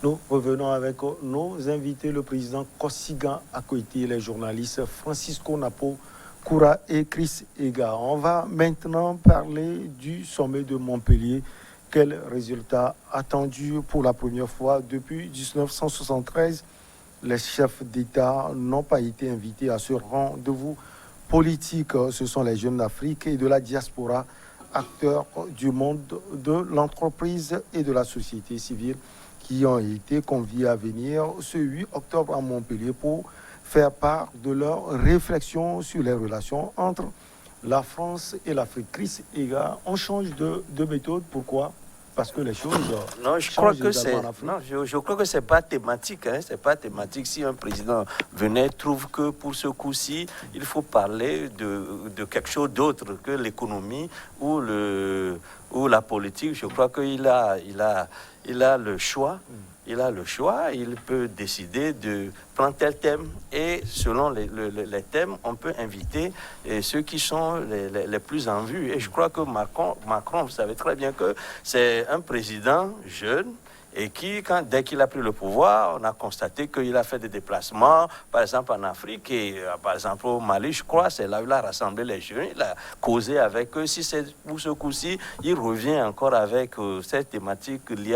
Nous revenons avec nos invités, le président Kosiga Akoité, les journalistes Francisco Napo Koura et Chris Ega. On va maintenant parler du sommet de Montpellier. Quel résultat attendu pour la première fois depuis 1973? Les chefs d'État n'ont pas été invités à ce rendez-vous politique. Ce sont les jeunes d'Afrique et de la diaspora, acteurs du monde de l'entreprise et de la société civile, qui ont été conviés à venir ce 8 octobre à Montpellier pour faire part de leurs réflexions sur les relations entre la France et l'Afrique. Chris Ega, on change de méthode. Pourquoi? Parce que les choses non, je crois que c'est je crois que c'est pas thématique. C'est pas thématique. Si un président venait, trouve que pour ce coup-ci, il faut parler de quelque chose d'autre que l'économie ou la politique, je crois qu'il a le choix. Il a le choix, il peut décider de prendre tel thème et selon les thèmes, on peut inviter ceux qui sont les plus en vue. Et je crois que Macron, vous savez très bien que c'est un président jeune et qui, dès qu'il a pris le pouvoir, on a constaté qu'il a fait des déplacements, par exemple en Afrique et par exemple au Mali, je crois, c'est là où il a rassemblé les jeunes, il a causé avec eux. Si c'est pour ce coup-ci, il revient encore avec cette thématique liée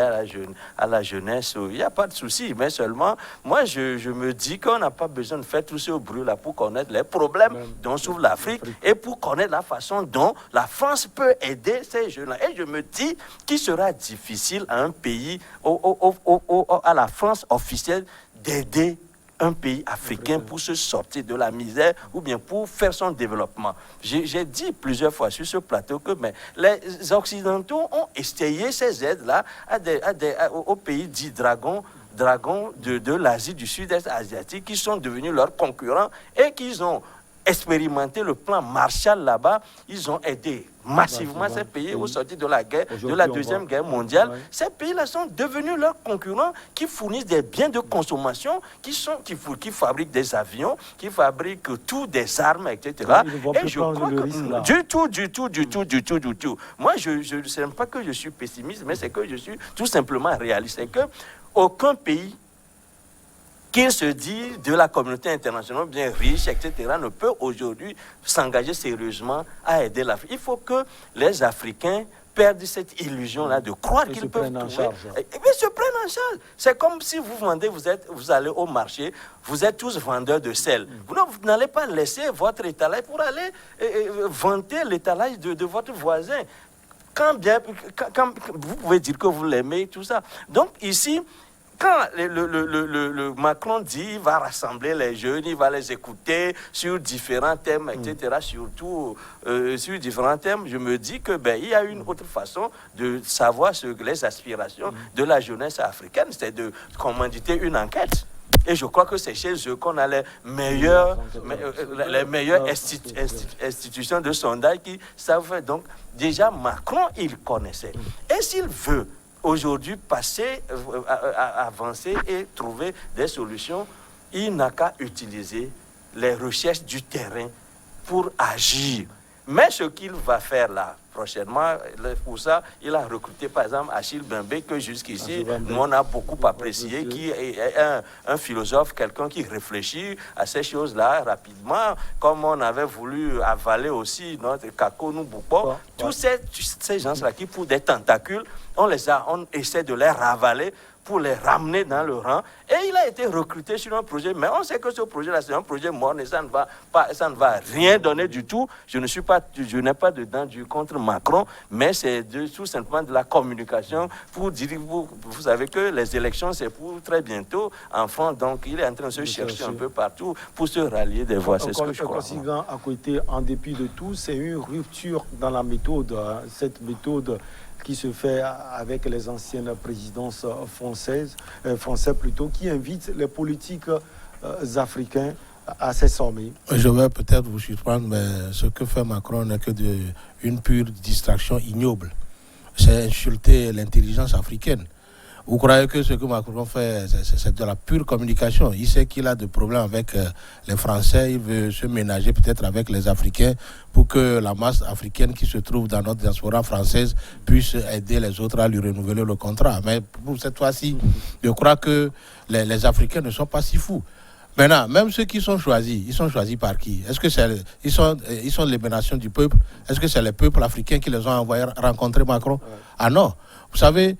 à la jeunesse. Il n'y a pas de souci, mais seulement, moi, je me dis qu'on n'a pas besoin de faire tout ce bruit-là pour connaître les problèmes dont souffre l'Afrique et pour connaître la façon dont la France peut aider ces jeunes-là. Et je me dis qu'il sera difficile à un pays, à la France officielle, d'aider un pays africain pour se sortir de la misère ou bien pour faire son développement. J'ai dit plusieurs fois sur ce plateau que les Occidentaux ont essayé ces aides-là aux pays dits dragons de l'Asie, du Sud-Est asiatique, qui sont devenus leurs concurrents et qu'ils ont expérimenté le plan Marshall là-bas. Ils ont aidé massivement ces pays au sortir de la guerre, de la Deuxième Guerre mondiale. Ouais. Ces pays-là sont devenus leurs concurrents qui fournissent des biens de consommation, qui fabriquent des avions, qui fabriquent tout, des armes, etc. Et je crois que du tout. Moi, je ne sais pas que je suis pessimiste, mais c'est que je suis tout simplement réaliste. C'est que aucun pays qu'il se dit de la communauté internationale bien riche, etc., ne peut aujourd'hui s'engager sérieusement à aider l'Afrique. Il faut que les Africains perdent cette illusion-là de croire qu'ils peuvent trouver. Mais se prennent en charge. C'est comme si vous vendez, vous allez au marché, vous êtes tous vendeurs de sel. Vous n'allez pas laisser votre étalage pour aller vanter l'étalage de votre voisin. Quand vous pouvez dire que vous l'aimez, tout ça. Donc ici, quand le Macron dit qu'il va rassembler les jeunes, il va les écouter sur différents thèmes, etc., surtout sur différents thèmes, je me dis que il y a une autre façon de savoir les aspirations de la jeunesse africaine, c'est de commanditer une enquête. Et je crois que c'est chez eux qu'on a les meilleures institutions de sondage qui savent faire. Donc, déjà, Macron, il connaissait. Et s'il veut aujourd'hui passer, avancer et trouver des solutions, il n'a qu'à utiliser les recherches du terrain pour agir. Mais ce qu'il va faire là, prochainement, pour ça, il a recruté par exemple Achille Mbembe, que jusqu'ici, nous on a beaucoup apprécié, qui est un philosophe, quelqu'un qui réfléchit à ces choses-là rapidement, comme on avait voulu avaler aussi notre Kako Nouboupo. Tous ces gens-là qui, pour des tentacules, on essaie de les ravaler pour les ramener dans le rang. Et il a été recruté sur un projet, mais on sait que ce projet-là, c'est un projet mort et ça ne va rien donner du tout. Je n'ai pas dedans du contre Macron, mais c'est tout simplement de la communication pour dire, vous savez que les élections, c'est pour très bientôt, enfant, donc il est en train de se chercher un peu partout pour se rallier des voix. C'est ce que je crois. À côté, en dépit de tout, c'est une rupture dans la méthode, cette méthode qui se fait avec les anciennes présidences françaises plutôt, qui invitent les politiques africains à ces sommets. Je vais peut-être vous surprendre, mais ce que fait Macron n'est que une pure distraction ignoble. C'est insulter l'intelligence africaine. Vous croyez que ce que Macron fait, c'est de la pure communication? Il sait qu'il a des problèmes avec les Français, il veut se ménager peut-être avec les Africains pour que la masse africaine qui se trouve dans notre diaspora française puisse aider les autres à lui renouveler le contrat. Mais pour cette fois-ci, je crois que les Africains ne sont pas si fous. Maintenant, même ceux qui sont choisis, ils sont choisis par qui? Est-ce que ils sont l'émanation du peuple? Est-ce que c'est les peuples africains qui les ont envoyés rencontrer Macron? Ah non. Vous savez,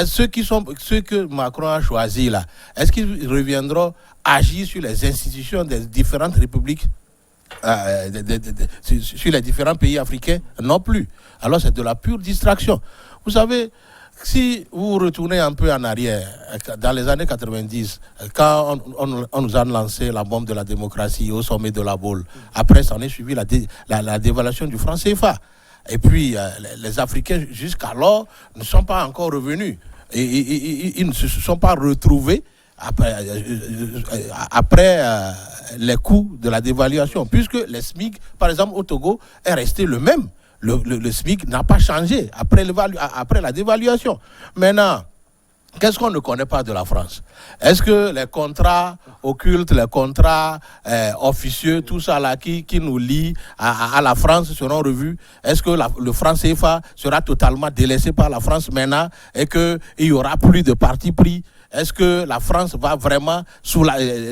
ceux que Macron a choisis là, est-ce qu'ils reviendront agir sur les institutions des différentes républiques, sur les différents pays africains? Non plus. Alors c'est de la pure distraction. Vous savez, si vous retournez un peu en arrière, dans les années 90, quand on nous a lancé la bombe de la démocratie au sommet de la Baule, après ça en est suivi la dévaluation du franc CFA. Et puis les Africains jusqu'alors ne sont pas encore revenus. Ils ne se sont pas retrouvés après les coûts de la dévaluation, puisque les SMIC, par exemple au Togo, est resté le même. Le SMIC n'a pas changé après la dévaluation. Maintenant, qu'est-ce qu'on ne connaît pas de la France? Est-ce que les contrats occultes, les contrats officieux, tout ça là qui nous lie à la France seront revus? Est-ce que le franc CFA sera totalement délaissé par la France maintenant et qu'il n'y aura plus de parti pris? Est-ce que la France va vraiment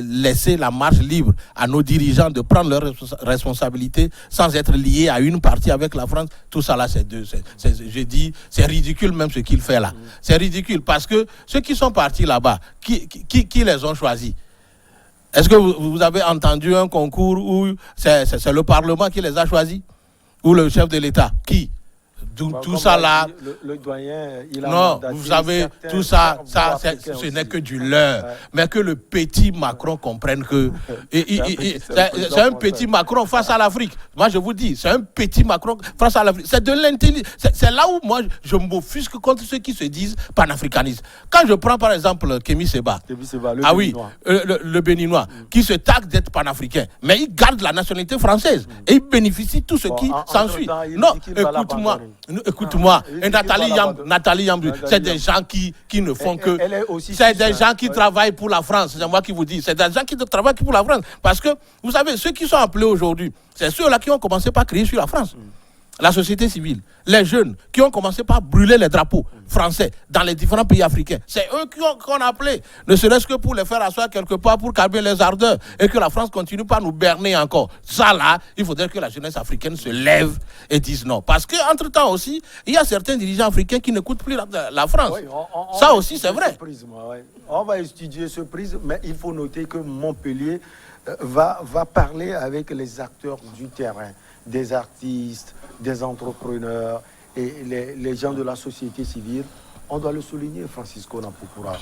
laisser la marche libre à nos dirigeants de prendre leurs responsabilités sans être liés à une partie avec la France? Tout ça là, je dis, c'est ridicule même ce qu'il fait là. C'est ridicule parce que ceux qui sont partis là-bas, qui les ont choisis? Est-ce que vous avez entendu un concours où c'est le Parlement qui les a choisis? Ou le chef de l'État? Qui? Tout ça là, le doyen, il a non, vous savez, tout ça, ce n'est que du leurre. Mais que le petit Macron comprenne que c'est un petit Macron face à l'Afrique. Moi, je vous dis, c'est un petit Macron face à l'Afrique. C'est de l'intelligence. C'est là où moi, je m'offusque contre ceux qui se disent panafricanistes. Quand je prends par exemple Kémy Séba, le Béninois, qui se taxe d'être panafricain, mais il garde la nationalité française et il bénéficie de tout ce qui s'ensuit. Non, écoute-moi, Nathalie Yambou, c'est des gens qui ne font que... C'est des gens qui travaillent pour la France, c'est moi qui vous dis. C'est des gens qui travaillent pour la France. Parce que, vous savez, ceux qui sont appelés aujourd'hui, c'est ceux-là qui ont commencé par crier sur la France. La société civile, les jeunes qui ont commencé par brûler les drapeaux français dans les différents pays africains. C'est eux qu'on a appelés, ne serait-ce que pour les faire asseoir quelque part, pour calmer les ardeurs et que la France continue pas à nous berner encore. Ça là, il faudrait que la jeunesse africaine se lève et dise non. Parce qu'entre-temps aussi, il y a certains dirigeants africains qui n'écoutent plus la France. Oui, ça aussi, c'est vrai. On va étudier ce prisme, mais il faut noter que Montpellier va parler avec les acteurs du terrain, des artistes, des entrepreneurs et les gens de la société civile. On doit le souligner, Francisco Nampoukoura.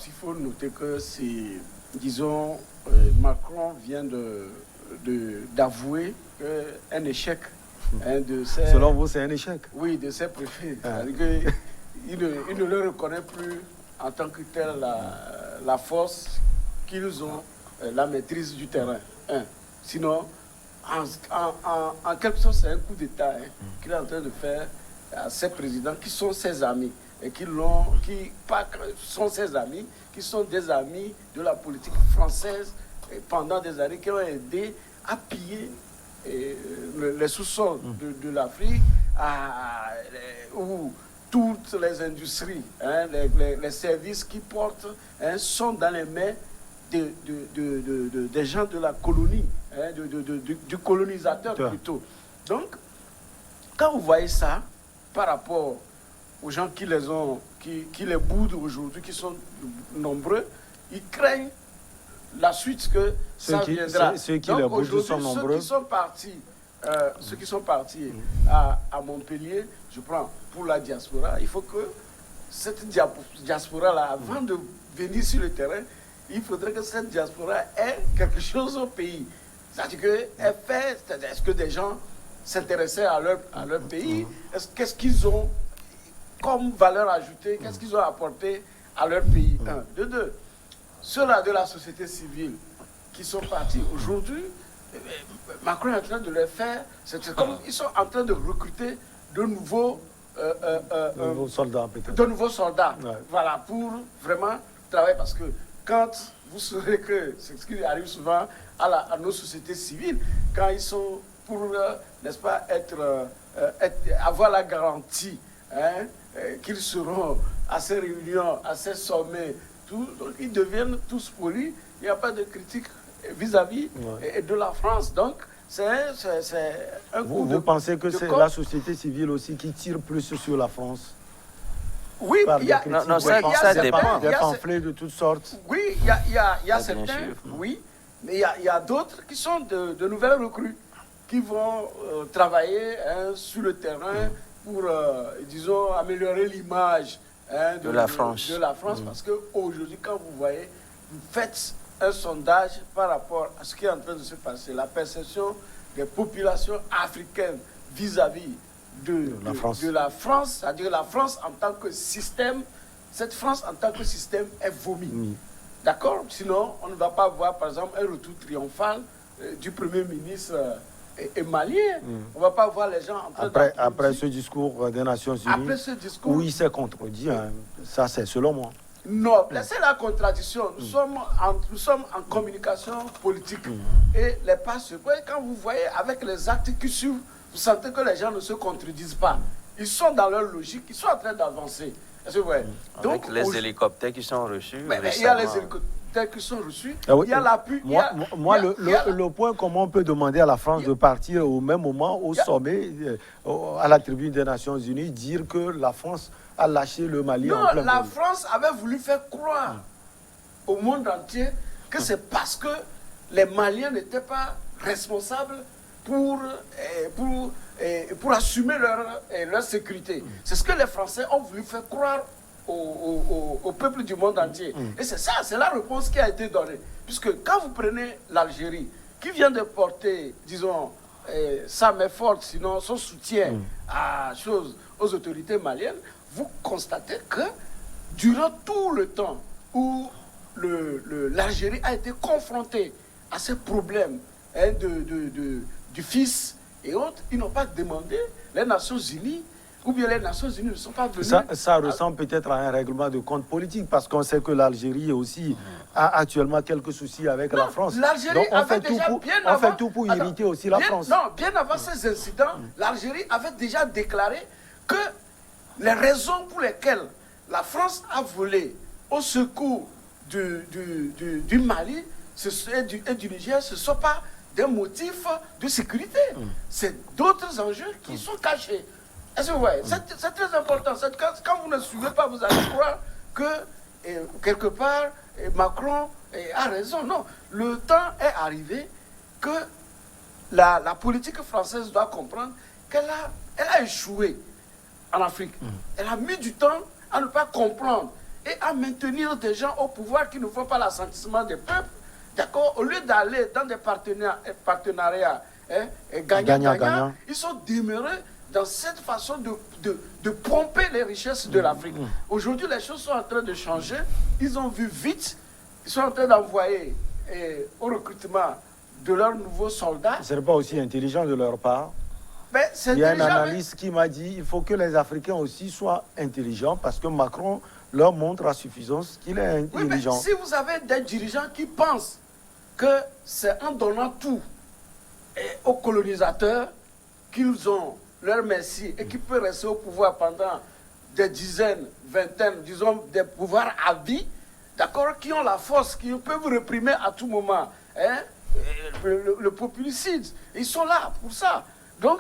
Il faut noter que c'est, disons, Macron vient d'avouer un échec. Selon vous, c'est un échec? Oui, de ses préfets. Il ne le reconnaît plus en tant que tel la force qu'ils ont, la maîtrise du terrain. Sinon, en quelque sorte, c'est un coup d'État qu'il est en train de faire à ses présidents qui sont ses amis et qui sont ses amis, qui sont des amis de la politique française pendant des années, qui ont aidé à piller les sous-sols de l'Afrique, où toutes les industries, les services qui portent sont dans les mains des gens de la colonie, du colonisateur plutôt. Donc, quand vous voyez ça, par rapport aux gens qui les boudent aujourd'hui, qui sont nombreux, ils craignent la suite que ça viendra. Ceux qui les boudent sont nombreux. Ceux qui sont partis à Montpellier, je prends pour la diaspora, il faut que cette diaspora-là, avant de venir sur le terrain, il faudrait que cette diaspora ait quelque chose au pays. C'est-à-dire qu'elle fait, est-ce que des gens s'intéressaient à leur pays? Qu'est-ce qu'ils ont comme valeur ajoutée? Qu'est-ce qu'ils ont apporté à leur pays? Un. De deux, ceux-là de la société civile qui sont partis aujourd'hui, Macron est en train de les faire, c'est comme ils sont en train de recruter de nouveaux de nouveaux soldats, peut-être. De nouveaux soldats, Ouais. voilà, pour vraiment travailler. Parce que quand vous saurez que c'est ce qui arrive souvent à nos sociétés civiles, quand ils sont pour, n'est-ce pas, avoir la garantie hein, qu'ils seront à ces réunions, à ces sommets, tout, donc ils deviennent tous polis. Il n'y a pas de critique vis-à-vis de la France. Donc, c'est un coup Vous pensez que c'est la société civile aussi qui tire plus sur la France? Oui, il y a des pamphlets de toutes sortes. Oui, il y a certains, oui, mais il y a d'autres qui sont de nouvelles recrues, qui vont travailler hein, sur le terrain pour, disons, améliorer l'image hein, de la France. Parce qu'aujourd'hui, quand vous voyez, vous faites un sondage par rapport à ce qui est en train de se passer, la perception des populations africaines vis-à-vis de la France, c'est-à-dire la France en tant que système, cette France en tant que système est vomi. D'accord? Sinon, on ne va pas voir, par exemple, un retour triomphal du Premier ministre malien. On ne va pas voir les gens en train après ce discours des Nations Unies, où il s'est contredit, hein, ça c'est selon moi. Non, laissez la contradiction. Nous sommes en communication politique. Et les pas quand vous voyez avec les actes qui suivent, vous sentez que les gens ne se contredisent pas. Ils sont dans leur logique, ils sont en train d'avancer. Donc, les hélicoptères qui sont reçus. Il y a les hélicoptères qui sont reçus. Oui, il y a l'appui. Le point, comment on peut demander à la France de partir au même moment au sommet, à la tribune des Nations Unies, dire que la France a lâché le Mali. Non, en plein la vol. France avait voulu faire croire au monde entier que c'est parce que les Maliens n'étaient pas responsables pour assumer leur sécurité. C'est ce que les Français ont voulu faire croire au peuple du monde entier. Et c'est ça, c'est la réponse qui a été donnée. Puisque quand vous prenez l'Algérie, qui vient de porter, disons, sa main forte, sinon son soutien aux autorités maliennes, vous constatez que durant tout le temps où l'Algérie a été confrontée à ces problèmes hein, du fils et autres, ils n'ont pas demandé les Nations Unies, ou bien les Nations Unies ne sont pas venues. Ça ressemble peut-être à un règlement de compte politique, parce qu'on sait que l'Algérie aussi a actuellement quelques soucis avec la France. L'Algérie avait on fait tout pour irriter aussi la France. Non, bien avant ces incidents, l'Algérie avait déjà déclaré que les raisons pour lesquelles la France a volé au secours du Mali et du Niger, ce ne sont pas des motifs de sécurité. C'est d'autres enjeux qui sont cachés. Est-ce que vous voyez? C'est très important. Quand vous ne suivez pas, vous allez croire que, quelque part, Macron a raison. Non, le temps est arrivé que la politique française doit comprendre qu'elle a échoué en Afrique. Elle a mis du temps à ne pas comprendre et à maintenir des gens au pouvoir qui ne font pas l'assentiment des peuples. D'accord? Au lieu d'aller dans des partenariats gagnant-gagnant, ils sont demeurés dans cette façon de pomper les richesses de l'Afrique. Aujourd'hui, les choses sont en train de changer. Ils ont vu vite. Ils sont en train d'envoyer au recrutement de leurs nouveaux soldats. Ce n'est pas aussi intelligent de leur part. Il y a un analyste qui m'a dit qu'il faut que les Africains aussi soient intelligents, parce que Macron leur montre à suffisance qu'il est intelligent. Si vous avez des dirigeants qui pensent que c'est en donnant tout aux colonisateurs qu'ils ont leur merci et qui peuvent rester au pouvoir pendant des dizaines, vingtaines, disons des pouvoirs à vie, d'accord, qui ont la force, qui peuvent réprimer à tout moment le populicide. Ils sont là pour ça. Donc,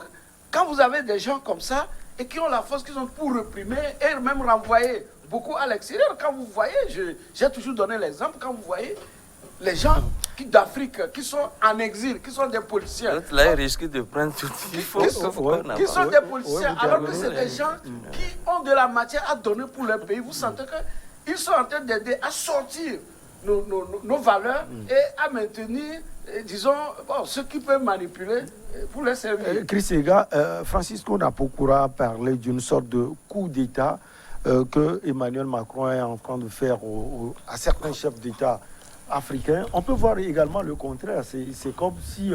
quand vous avez des gens comme ça et qui ont la force qu'ils ont pour réprimer et même renvoyer beaucoup à l'extérieur, quand vous voyez, j'ai toujours donné l'exemple, quand vous voyez les gens d'Afrique qui sont en exil, qui sont des policiers. Là, ils risquent de prendre tout il faut. Qui sont des policiers, alors que c'est des gens qui ont de la matière à donner pour leur pays. Vous sentez qu'ils sont en train d'aider à sortir nos valeurs et à maintenir, disons, ceux qui peuvent manipuler pour les servir. Chris Ega, Francisco Napokura parlait d'une sorte de coup d'État que Emmanuel Macron est en train de faire à certains chefs d'État africains. On peut voir également le contraire. C'est comme si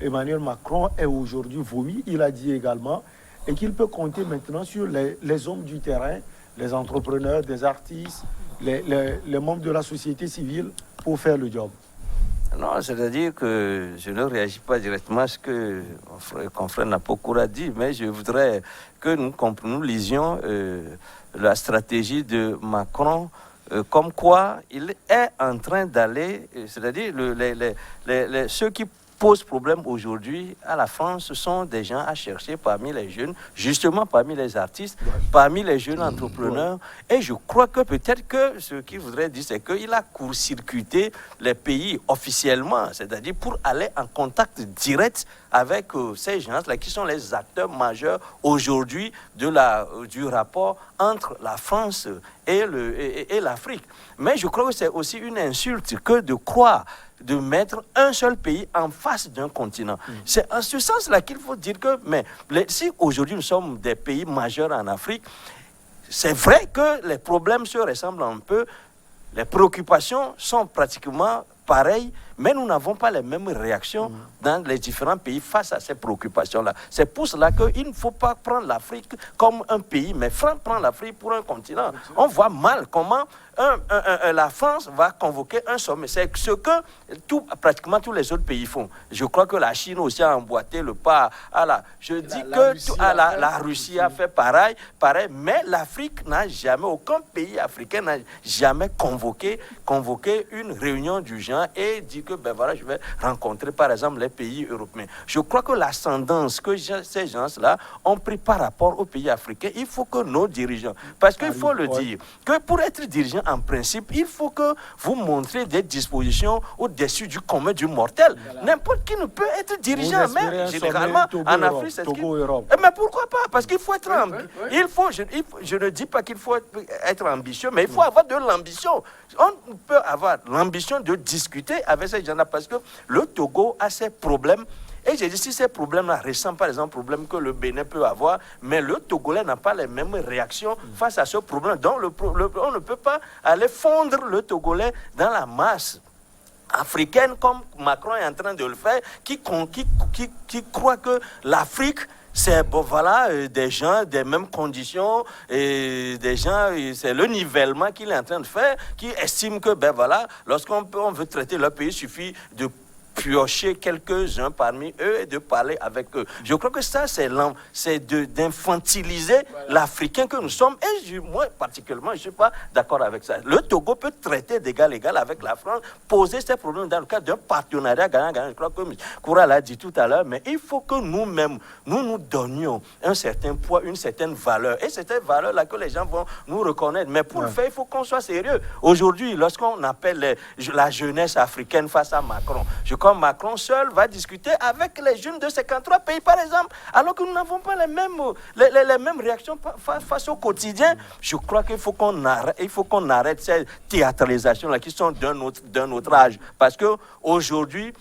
Emmanuel Macron est aujourd'hui vomi. Il a dit également et qu'il peut compter maintenant sur les hommes du terrain, les entrepreneurs, des artistes, les membres de la société civile pour faire le job? Non, c'est-à-dire que je ne réagis pas directement à ce que mon confrère Napokoura dit, mais je voudrais que nous lisions la stratégie de Macron, comme quoi il est en train d'aller, c'est-à-dire ceux qui posent problème aujourd'hui à la France, ce sont des gens à chercher parmi les jeunes, justement parmi les artistes, parmi les jeunes entrepreneurs. Et je crois que peut-être que ce qu'il voudrait dire, c'est qu'il a court-circuité les pays officiellement, c'est-à-dire pour aller en contact direct avec ces gens-là qui sont les acteurs majeurs aujourd'hui du rapport entre la France et l'Afrique. Mais je crois que c'est aussi une insulte que de croire de mettre un seul pays en face d'un continent. C'est en ce sens-là qu'il faut dire que, si aujourd'hui nous sommes des pays majeurs en Afrique, c'est vrai que les problèmes se ressemblent un peu, les préoccupations sont pratiquement pareilles, mais nous n'avons pas les mêmes réactions dans les différents pays face à ces préoccupations-là. C'est pour cela qu'il ne faut pas prendre l'Afrique comme un pays, mais prendre l'Afrique pour un continent. On voit mal comment la France va convoquer un sommet. C'est ce que pratiquement tous les autres pays font. Je crois que la Chine aussi a emboîté le pas à la... Je dis que la Russie a fait pareil, mais l'Afrique n'a jamais, aucun pays africain n'a jamais convoqué une réunion du genre et dit que je vais rencontrer par exemple les pays européens. Je crois que l'ascendance que ces gens-là ont pris par rapport aux pays africains, il faut que nos dirigeants, parce qu'il faut le dire, que pour être dirigeant en principe, il faut que vous montrez des dispositions au-dessus du commun du mortel. N'importe qui ne peut être dirigeant, même généralement en Afrique, c'est mais pourquoi pas? Parce qu'il faut être je ne dis pas qu'il faut être ambitieux, mais il faut avoir de l'ambition. On peut avoir l'ambition de discuter avec ces gens-là parce que le Togo a ses problèmes. Et j'ai dit, si ces problèmes-là ressemblent par exemple aux problèmes que le Bénin peut avoir, mais le Togolais n'a pas les mêmes réactions face à ce problème. Donc on ne peut pas aller fondre le Togolais dans la masse africaine comme Macron est en train de le faire, qui croit que l'Afrique, c'est des gens des mêmes conditions et des gens, c'est le nivellement qu'il est en train de faire, qui estime que lorsqu'on veut traiter leur pays, il suffit de piocher quelques-uns parmi eux et de parler avec eux. Je crois que ça, c'est d'infantiliser l'Africain que nous sommes. Et moi, particulièrement, je ne suis pas d'accord avec ça. Le Togo peut traiter d'égal à égal avec la France, poser ces problèmes dans le cadre d'un partenariat gagnant-gagnant. Je crois que Koura l'a dit tout à l'heure, mais il faut que nous-mêmes, nous donnions un certain poids, une certaine valeur. Et c'est cette valeur-là que les gens vont nous reconnaître. Mais pour le faire, il faut qu'on soit sérieux. Aujourd'hui, lorsqu'on appelle la jeunesse africaine face à Macron, je crois que Macron seul va discuter avec les jeunes de 53 pays, par exemple, alors que nous n'avons pas les mêmes réactions face au quotidien. Je crois qu'il faut qu'on arrête ces théâtralisations-là qui sont d'un autre âge. Parce qu'aujourd'hui,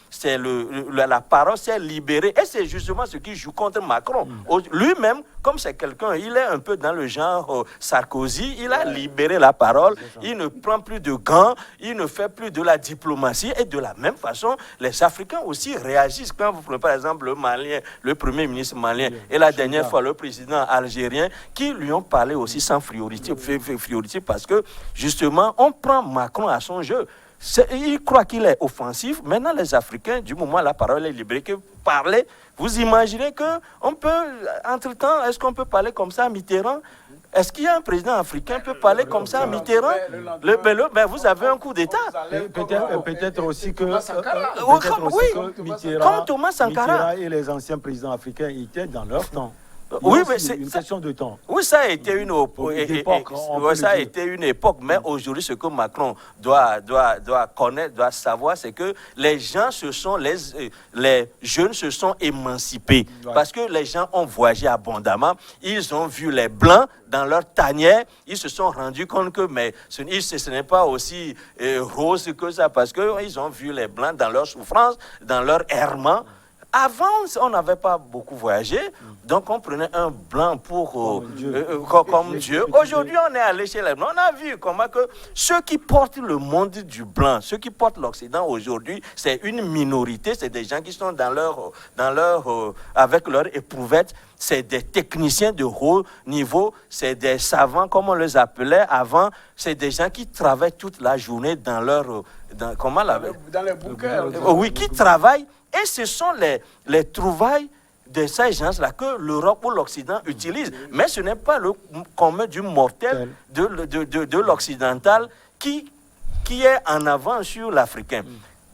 la parole s'est libérée et c'est justement ce qui joue contre Macron. Lui-même, comme c'est quelqu'un, il est un peu dans le genre Sarkozy, il a libéré la parole, il ne prend plus de gants, il ne fait plus de la diplomatie et de la même façon, les Africains aussi réagissent. Quand vous prenez par exemple le Malien, le premier ministre malien et la dernière fois le président algérien qui lui ont parlé aussi sans friorité parce que justement on prend Macron à son jeu. Il croit qu'il est offensif. Maintenant les Africains, du moment où la parole est libérée, que parler, vous imaginez qu'on peut, entre-temps, est-ce qu'on peut parler comme ça à Mitterrand? Est-ce qu'il y a un président africain qui peut parler comme ça à Mitterrand? Vous avez un coup d'État. Peut-être aussi que Mitterrand et les anciens présidents africains étaient dans leur temps. Oui, mais c'est une question de temps. Oui, ça a été une époque, mais aujourd'hui, ce que Macron doit connaître, doit savoir, c'est que les gens les jeunes se sont émancipés parce que les gens ont voyagé abondamment, ils ont vu les Blancs dans leur tanière, ils se sont rendus compte que ce n'est pas aussi rose que ça parce qu'ils ont vu les Blancs dans leur souffrance, dans leur errement. Avant, on n'avait pas beaucoup voyagé, donc on prenait un blanc pour comme Dieu. Aujourd'hui, on est allé chez les blancs. On a vu comment que ceux qui portent le monde du blanc, ceux qui portent l'Occident aujourd'hui, c'est une minorité, c'est des gens qui sont avec leur éprouvette. C'est des techniciens de haut niveau, c'est des savants, comme on les appelait avant. C'est des gens qui travaillent toute la journée dans les bunkers. Oui, qui travaillent. Et ce sont les trouvailles de ces gens-là que l'Europe ou l'Occident utilisent. Mais ce n'est pas le commun du mortel de l'occidental qui est en avant sur l'Africain.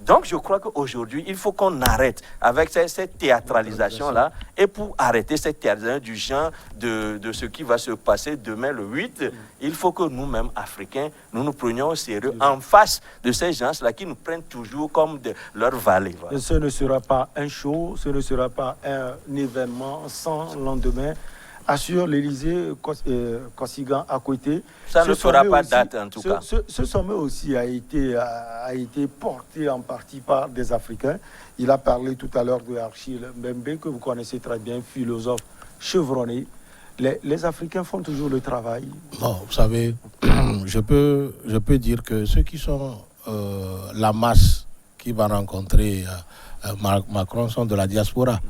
Donc, je crois qu'aujourd'hui, il faut qu'on arrête avec cette théâtralisation-là et pour arrêter cette théâtralisation du genre de ce qui va se passer demain le 8, il faut que nous-mêmes, Africains, nous nous prenions au sérieux en face de ces gens-là qui nous prennent toujours comme leur valet. Voilà. Ce ne sera pas un show, ce ne sera pas un événement sans lendemain. Assure l'Élysée Kosigan à côté. Ça ne fera pas date en tout cas. Ce sommet aussi a été porté en partie par des Africains. Il a parlé tout à l'heure de Achille Mbembe, que vous connaissez très bien, philosophe chevronné. Les Africains font toujours le travail. Non, vous savez, je peux dire que ceux qui sont la masse qui va rencontrer Macron sont de la diaspora.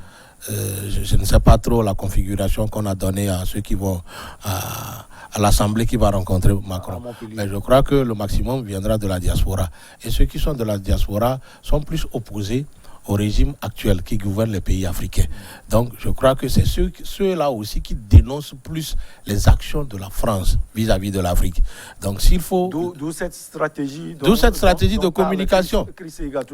Je ne sais pas trop la configuration qu'on a donnée à ceux qui vont à l'Assemblée qui va rencontrer Macron. Mais je crois que le maximum viendra de la diaspora. Et ceux qui sont de la diaspora sont plus opposés au régime actuel qui gouverne les pays africains. Donc je crois que c'est ceux-là aussi qui dénoncent plus les actions de la France vis-à-vis de l'Afrique. Donc s'il faut... D'où cette stratégie... de communication.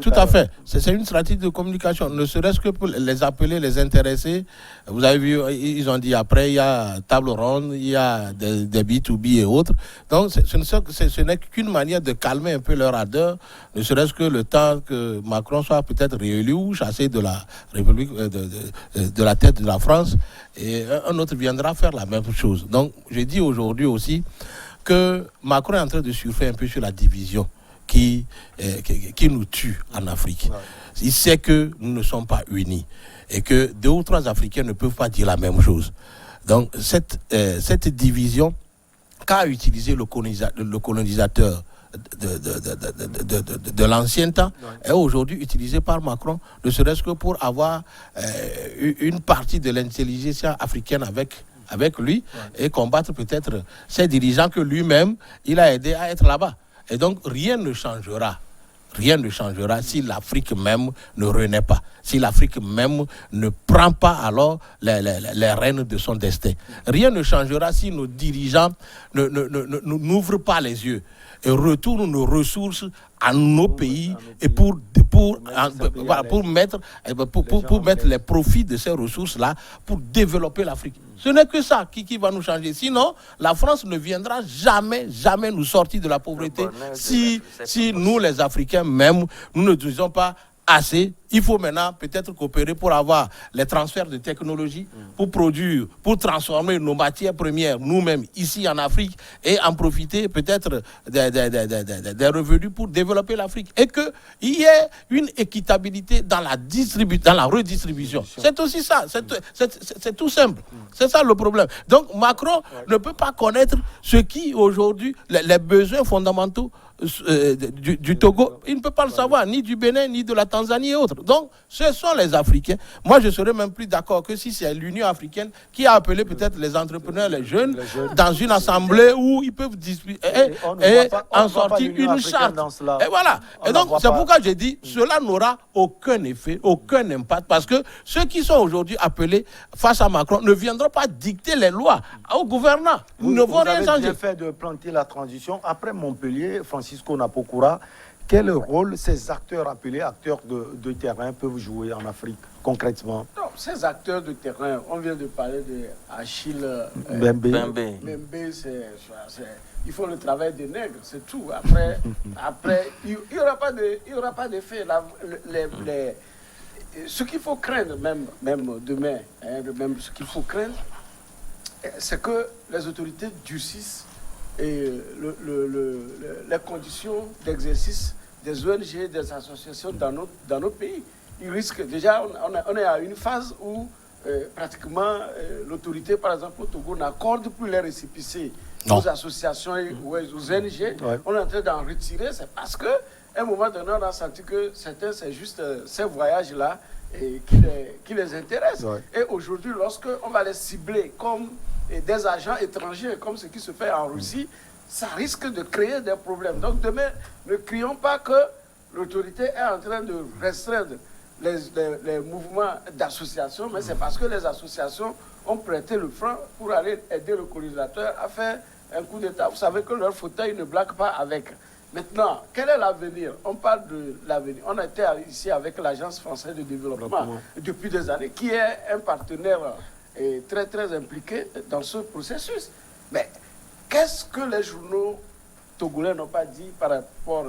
Tout à fait. C'est une stratégie de communication. Ne serait-ce que pour les appeler, les intéresser. Vous avez vu, ils ont dit après, il y a table ronde, il y a des B2B et autres. Donc ce n'est qu'une manière de calmer un peu leur ardeur, ne serait-ce que le temps que Macron soit peut-être réélu ou chassé de la République, de la tête de la France, et un autre viendra faire la même chose. Donc, je dis aujourd'hui aussi que Macron est en train de surfer un peu sur la division qui nous tue en Afrique. Il sait que nous ne sommes pas unis et que 2 ou 3 Africains ne peuvent pas dire la même chose. Donc, cette division qu'a utilisé le colonisateur de l'ancien temps est aujourd'hui utilisé par Macron, ne serait-ce que pour avoir une partie de l'intelligence africaine avec lui et combattre peut-être ces dirigeants que lui-même il a aidé à être là-bas. Et donc rien ne changera. Rien ne changera si l'Afrique même ne renaît pas, si l'Afrique même ne prend pas alors les rênes de son destin. Rien ne changera si nos dirigeants n'ouvrent pas les yeux et retournent nos ressources à nos pays et pour mettre les profits de ces ressources-là pour développer l'Afrique. Ce n'est que ça qui va nous changer. Sinon, la France ne viendra jamais nous sortir de la pauvreté si nous, les Africains même, nous ne disons pas assez. Il faut maintenant peut-être coopérer pour avoir les transferts de technologie, pour produire, pour transformer nos matières premières nous-mêmes ici en Afrique et en profiter peut-être des revenus pour développer l'Afrique. Et qu'il y ait une équitabilité dans la redistribution. C'est aussi ça, c'est tout simple. C'est ça le problème. Donc Macron ne peut pas connaître ce qui aujourd'hui, les besoins fondamentaux du Togo, il ne peut pas le savoir, ni du Bénin, ni de la Tanzanie et autres. Donc, ce sont les Africains. Moi, je serais même plus d'accord que si c'est l'Union africaine qui a appelé peut-être les entrepreneurs, les jeunes, dans une assemblée où ils peuvent discuter et en sortir une charte. Et voilà. Et donc, c'est pourquoi j'ai dit, cela n'aura aucun effet, aucun impact, parce que ceux qui sont aujourd'hui appelés face à Macron ne viendront pas dicter les lois aux gouvernants. Ils ne vont rien changer. Vous avez bien fait de planter la transition. Après Montpellier, Francisco Napokura, quel rôle ces acteurs appelés acteurs de terrain peuvent jouer en Afrique concrètement? Non, ces acteurs de terrain, on vient de parler d'Achille Mbembe. Mbembe, il faut le travail des nègres, c'est tout. Après il n'y aura pas d'effet. Ce qu'il faut craindre, même demain, même ce qu'il faut craindre, c'est que les autorités durcissent et les conditions d'exercice des ONG, des associations dans nos pays. il risque, déjà, on est à une phase où pratiquement l'autorité, par exemple, au Togo, n'accorde plus les récépissés aux associations et aux ONG. On est en train d'en retirer, c'est parce qu'à un moment donné, on a senti que certains, c'est juste ces voyages-là qui les intéressent. Et aujourd'hui, lorsqu'on va les cibler comme des agents étrangers, comme ce qui se fait en Russie, ça risque de créer des problèmes. Donc demain, ne crions pas que l'autorité est en train de restreindre les mouvements d'association, mais c'est parce que les associations ont prêté le franc pour aller aider le colonisateur à faire un coup d'État. Vous savez que leur fauteuil ne blague pas avec. Maintenant, quel est l'avenir? On parle de l'avenir. On était ici avec l'Agence française de développement depuis des années, qui est un partenaire très, très impliqué dans ce processus. Mais qu'est-ce que les journaux togolais n'ont pas dit par rapport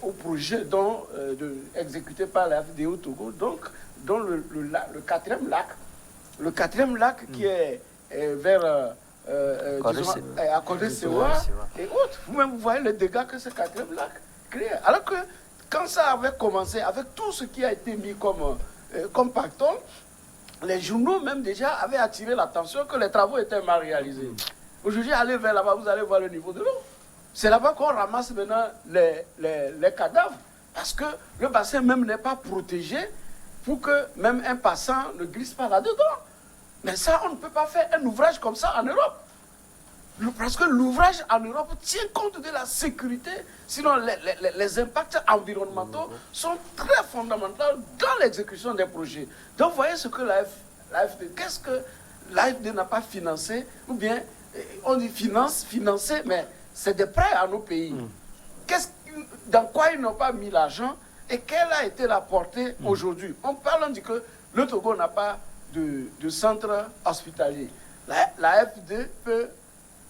au projet exécuté par la FDO Togo, donc, dont le quatrième lac qui est vers à Kodé-Sewa et autres. Vous-même, vous voyez les dégâts que ce quatrième lac crée. Alors que quand ça avait commencé, avec tout ce qui a été mis comme pactole, les journaux même déjà avaient attiré l'attention que les travaux étaient mal réalisés. Aujourd'hui, allez vers là-bas, vous allez voir le niveau de l'eau. C'est là-bas qu'on ramasse maintenant les cadavres, parce que le bassin même n'est pas protégé pour que même un passant ne glisse pas là-dedans. Mais ça, on ne peut pas faire un ouvrage comme ça en Europe. Parce que l'ouvrage en Europe tient compte de la sécurité, sinon les impacts environnementaux sont très fondamentaux dans l'exécution des projets. Donc, vous voyez ce que l'AFD, qu'est-ce que l'AFD n'a pas financé, ou bien on dit financer, mais c'est des prêts à nos pays. Dans quoi ils n'ont pas mis l'argent et quelle a été la portée aujourd'hui? On dit que le Togo n'a pas de centre hospitalier. L'AFD peut,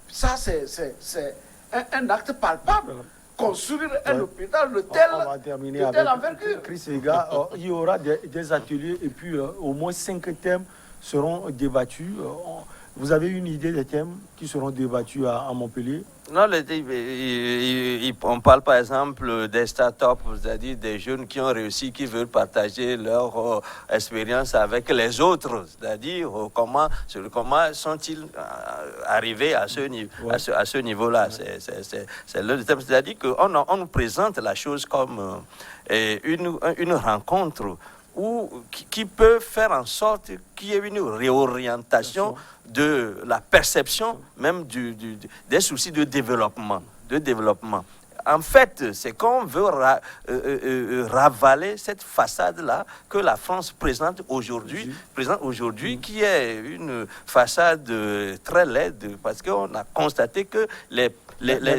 ça c'est un acte palpable, construire un hôpital de telle envergure. Chris Ega, il y aura des ateliers et puis au moins 5 thèmes seront débattus. Vous avez une idée des thèmes qui seront débattus à Montpellier? Non, on parle par exemple des startups, c'est-à-dire des jeunes qui ont réussi, qui veulent partager leur expérience avec les autres, c'est-à-dire comment sont-ils arrivés à ce niveau-là. C'est le thème, c'est-à-dire qu'on nous présente la chose comme une rencontre qui peut faire en sorte qu'il y ait une réorientation de la perception même des soucis de développement. En fait, c'est qu'on veut ravaler cette façade-là que la France présente aujourd'hui, qui est une façade très laide, parce qu'on a constaté que les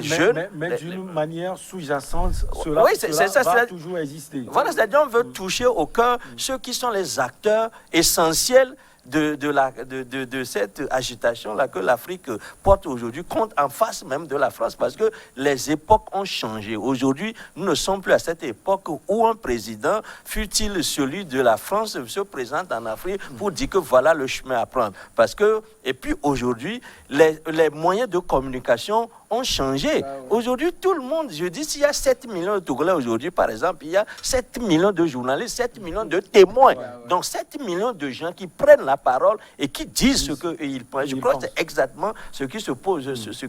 jeunes... Mais d'une manière sous-jacente, cela va toujours exister. Voilà, c'est-à-dire qu'on veut toucher au cœur ceux qui sont les acteurs essentiels de cette agitation-là que l'Afrique porte aujourd'hui, compte en face même de la France, parce que les époques ont changé. Aujourd'hui, nous ne sommes plus à cette époque où un président, fût-il celui de la France, se présente en Afrique pour dire que voilà le chemin à prendre. Et puis aujourd'hui, les moyens de communication ont changé. Aujourd'hui, tout le monde, je dis, s'il y a 7 millions de Togolais aujourd'hui, par exemple, il y a 7 millions de journalistes, 7 millions de témoins. Donc 7 millions de gens qui prennent la parole et qui disent ce qu'ils pensent. Je crois que c'est exactement ce qui se pose, ce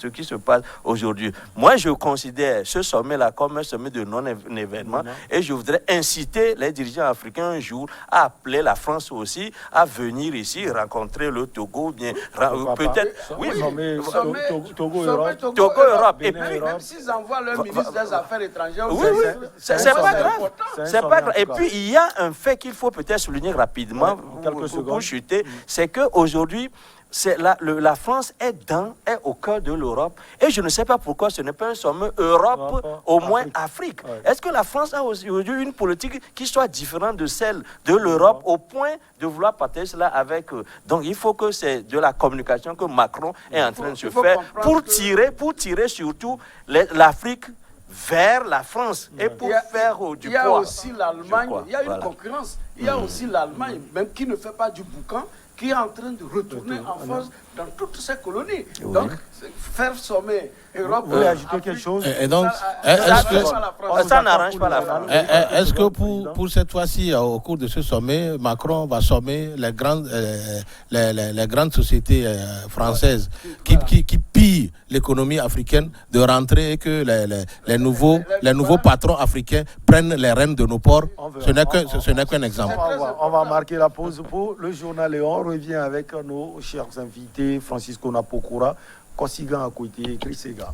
qui se passe aujourd'hui. Moi, je considère ce sommet-là comme un sommet de non-événement et je voudrais inciter les dirigeants africains un jour à appeler la France aussi à venir ici rencontrer le Togo, bien peut-être... Oui, Togo-Europe. Et puis, même s'ils envoient leur ministre des Affaires étrangères, c'est pas grave. C'est pas grave. Et puis, il y a un fait qu'il faut peut-être souligner rapidement pour chuter, c'est qu'aujourd'hui, la France est au cœur de l'Europe. Et je ne sais pas pourquoi ce n'est pas un sommet Europe, au moins Afrique. Est-ce que la France a aujourd'hui une politique qui soit différente de celle de l'Europe au point de vouloir partager cela avec eux? Donc il faut que c'est de la communication que Macron est en train de se faire pour tirer surtout l'Afrique vers la France et pour faire du poids. Il y a aussi l'Allemagne, il y a une concurrence. Il y a aussi l'Allemagne, même qui ne fait pas du boucan, qui est en train de retourner en force dans toutes ces colonies. Donc, faire sommer Vous voulez ajouter quelque chose? Et donc, ça n'arrange pas la France. Est-ce que pour cette fois-ci, au cours de ce sommet, Macron va sommer les grandes sociétés françaises qui pillent l'économie africaine de rentrer et que les nouveaux patrons africains prennent les rênes de nos ports? Ce n'est qu'un exemple. On va marquer la pause pour le journal et on revient avec nos chers invités, Francisco Napo Koura, Kosigan Akoité et Chris Ega.